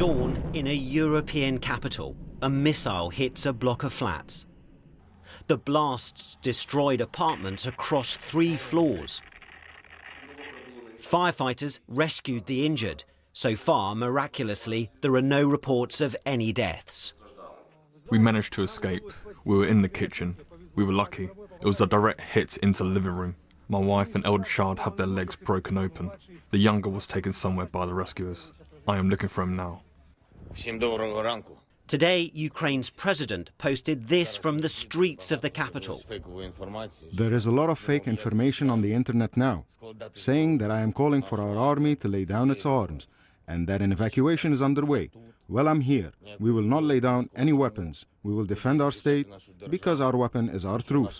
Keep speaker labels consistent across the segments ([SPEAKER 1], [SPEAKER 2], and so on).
[SPEAKER 1] dawn in a European capital. A missile hits a block of flats. The blasts destroyed apartments across 3 floors. Firefighters rescued the injured. So far, miraculously, there are no reports of any deaths.
[SPEAKER 2] We managed to escape. We were in the kitchen. We were lucky. It was a direct hit into the living room. My wife and elder child have their legs broken open. The younger was taken somewhere by the rescuers. I am looking for him now.
[SPEAKER 1] Today, Ukraine's president posted this from the streets of the capital.
[SPEAKER 3] There is a lot of fake information on the internet now, saying that I am calling for our army to lay down its arms, and that an evacuation is underway. Well, I'm here. We will not lay down any weapons. We will defend our state, because our weapon is our truth.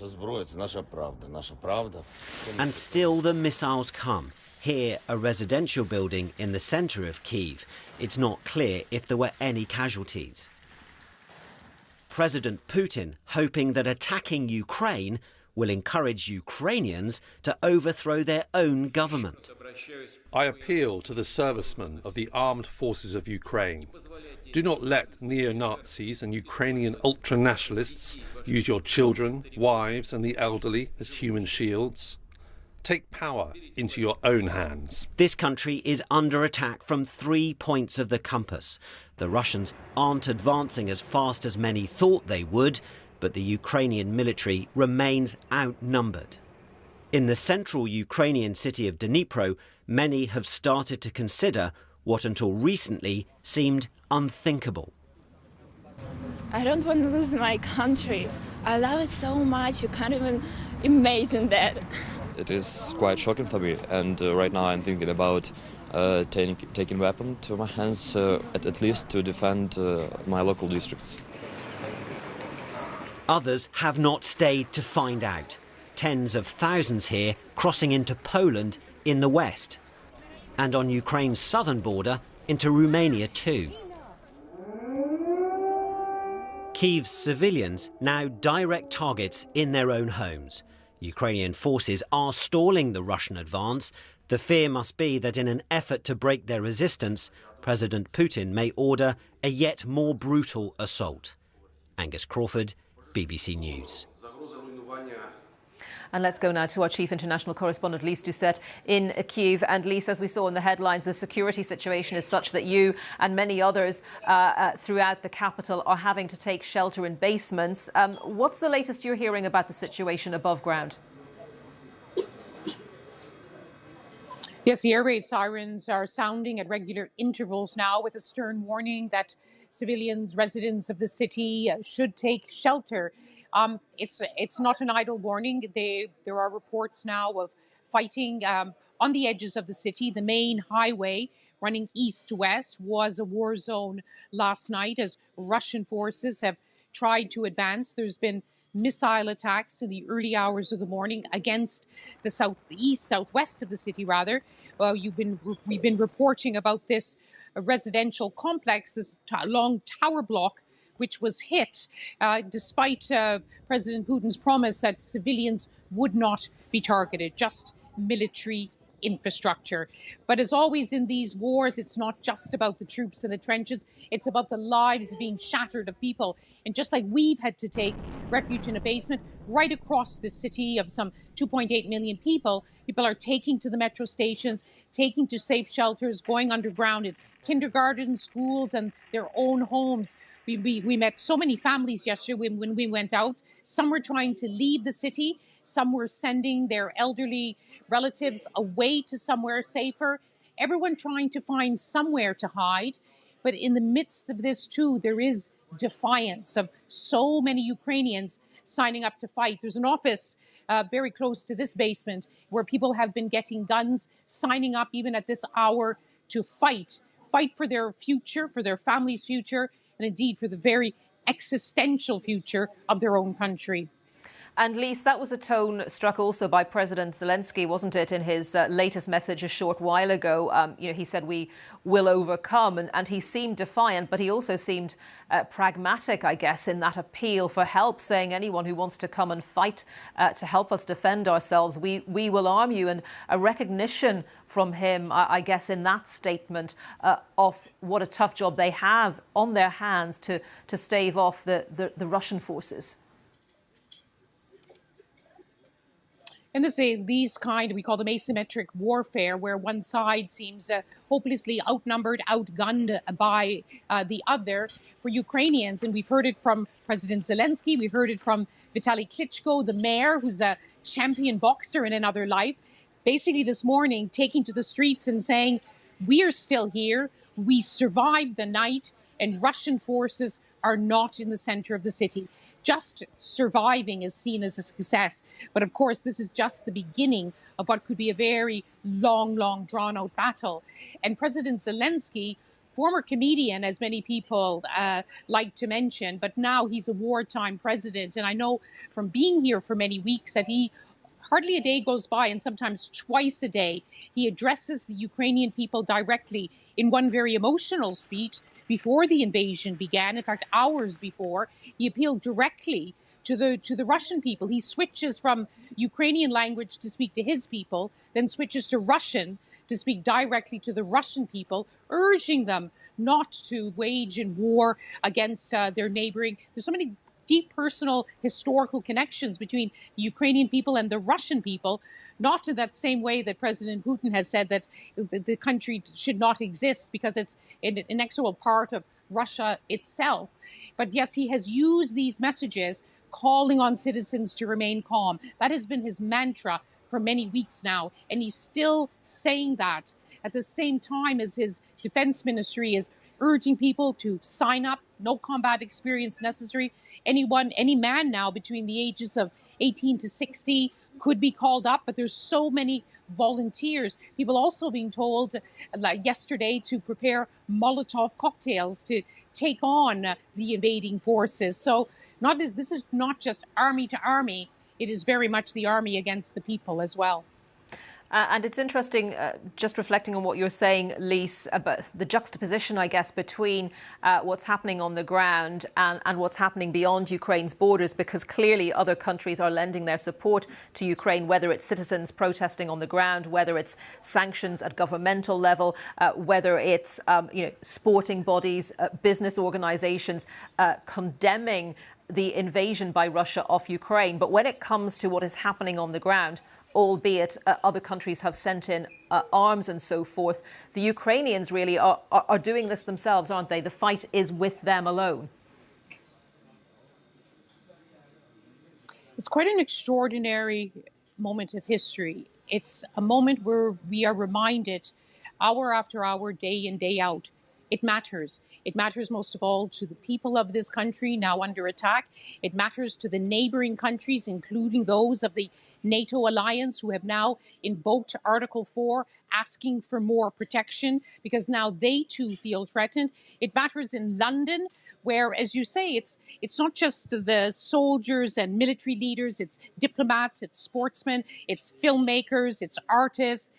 [SPEAKER 1] And still the missiles come. Here, a residential building in the centre of Kyiv. It's not clear if there were any casualties. President Putin hoping that attacking Ukraine will encourage Ukrainians to overthrow their own government.
[SPEAKER 4] I appeal to the servicemen of the armed forces of Ukraine. Do not let neo-Nazis and Ukrainian ultra-nationalists use your children, wives and the elderly as human shields. Take power into your own hands.
[SPEAKER 1] This country is under attack from 3 points of the compass. The Russians aren't advancing as fast as many thought they would, but the Ukrainian military remains outnumbered. In the central Ukrainian city of Dnipro, many have started to consider what until recently seemed unthinkable.
[SPEAKER 5] I don't want to lose my country. I love it so much, you can't even imagine that.
[SPEAKER 6] It is quite shocking for me, and right now I'm thinking about taking weapon to my hands, at least to defend my local districts.
[SPEAKER 1] Others have not stayed to find out. Tens of thousands here crossing into Poland in the west, and on Ukraine's southern border into Romania too. Kyiv's civilians now direct targets in their own homes. Ukrainian forces are stalling the Russian advance. The fear must be that in an effort to break their resistance, President Putin may order a yet more brutal assault. Angus Crawford, BBC News.
[SPEAKER 7] And let's go now to our chief international correspondent, Lise Doucet, in Kyiv. And Lise, as we saw in the headlines, the security situation is such that you and many others throughout the capital are having to take shelter in basements. What's the latest you're hearing about the situation above ground?
[SPEAKER 8] Yes, the air raid sirens are sounding at regular intervals now, with a stern warning that civilians, residents of the city should take shelter. It's not an idle warning. There are reports now of fighting on the edges of the city. The main highway running east-west was a war zone last night as Russian forces have tried to advance. There's been missile attacks in the early hours of the morning against the southwest of the city, rather. We've been reporting about this residential complex, this long tower block, which was hit despite President Putin's promise that civilians would not be targeted, just military infrastructure. But as always in these wars, it's not just about the troops in the trenches, it's about the lives being shattered of people. And just like we've had to take refuge in a basement, right across the city of some 2.8 million people, people are taking to the metro stations, taking to safe shelters, going underground in kindergarten, schools, and their own homes. We met so many families yesterday when we went out. Some were trying to leave the city. Some were sending their elderly relatives away to somewhere safer. Everyone trying to find somewhere to hide. But in the midst of this, too, there is defiance of so many Ukrainians signing up to fight. There's an office very close to this basement where people have been getting guns, signing up even at this hour to fight for their future, for their family's future, and indeed for the very existential future of their own country.
[SPEAKER 7] And Lise, that was a tone struck also by President Zelensky, wasn't it, in his latest message a short while ago? He said we will overcome, and he seemed defiant, but he also seemed pragmatic, I guess, in that appeal for help, saying anyone who wants to come and fight to help us defend ourselves, we will arm you. And a recognition from him, I guess, in that statement of what a tough job they have on their hands to stave off the Russian forces.
[SPEAKER 8] And these we call them asymmetric warfare, where one side seems hopelessly outnumbered, outgunned by the other. For Ukrainians, and we've heard it from President Zelensky, we heard it from Vitaly Klitschko, the mayor, who's a champion boxer in another life, basically this morning taking to the streets and saying, we are still here, we survived the night, and Russian forces are not in the center of the city. Just surviving is seen as a success. But of course, this is just the beginning of what could be a very long, drawn-out battle. And President Zelensky, former comedian, as many people like to mention, but now he's a wartime president. And I know from being here for many weeks that hardly a day goes by, and sometimes twice a day, he addresses the Ukrainian people directly in one very emotional speech. Before the invasion began, in fact, hours before, he appealed directly to the Russian people. He switches from Ukrainian language to speak to his people, then switches to Russian to speak directly to the Russian people, urging them not to wage in war against their neighboring. There's so many deep personal historical connections between the Ukrainian people and the Russian people, not in that same way that President Putin has said that the country should not exist because it's an inexorable part of Russia itself. But yes, he has used these messages calling on citizens to remain calm. That has been his mantra for many weeks now, and he's still saying that at the same time as his defense ministry is urging people to sign up, no combat experience necessary. Any man now between the ages of 18 to 60 could be called up, but there's so many volunteers. People also being told yesterday to prepare Molotov cocktails to take on the invading forces. So this is not just army to army, it is very much the army against the people as well.
[SPEAKER 7] And it's interesting, just reflecting on what you're saying, Lise, about the juxtaposition, I guess, between what's happening on the ground and what's happening beyond Ukraine's borders, because clearly other countries are lending their support to Ukraine, whether it's citizens protesting on the ground, whether it's sanctions at governmental level, whether it's sporting bodies, business organizations condemning the invasion by Russia of Ukraine. But when it comes to what is happening on the ground, albeit other countries have sent in arms and so forth, the Ukrainians really are doing this themselves, aren't they? The fight is with them alone.
[SPEAKER 8] It's quite an extraordinary moment of history. It's a moment where we are reminded hour after hour, day in, day out, it matters. It matters most of all to the people of this country now under attack. It matters to the neighboring countries, including those of the NATO alliance, who have now invoked Article 4, asking for more protection because now they too feel threatened. It matters in London, where, as you say, it's not just the soldiers and military leaders, it's diplomats, it's sportsmen, it's filmmakers, it's artists.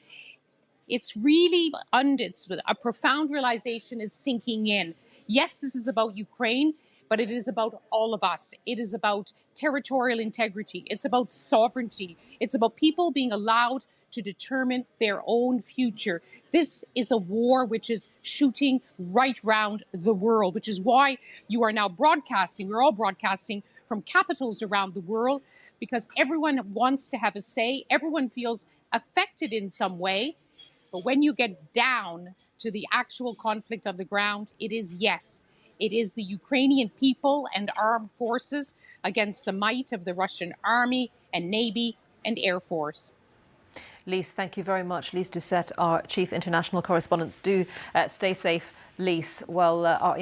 [SPEAKER 8] It's really a profound realization is sinking in. Yes, this is about Ukraine, but it is about all of us. It is about territorial integrity. It's about sovereignty. It's about people being allowed to determine their own future. This is a war which is shooting right round the world, which is why you are now broadcasting. We're all broadcasting from capitals around the world because everyone wants to have a say. Everyone feels affected in some way. But when you get down to the actual conflict on the ground, it is the Ukrainian people and armed forces against the might of the Russian army and navy and air force.
[SPEAKER 7] Lise, thank you very much. Lise Doucette, our chief international correspondent. Do stay safe, Lise. Well, our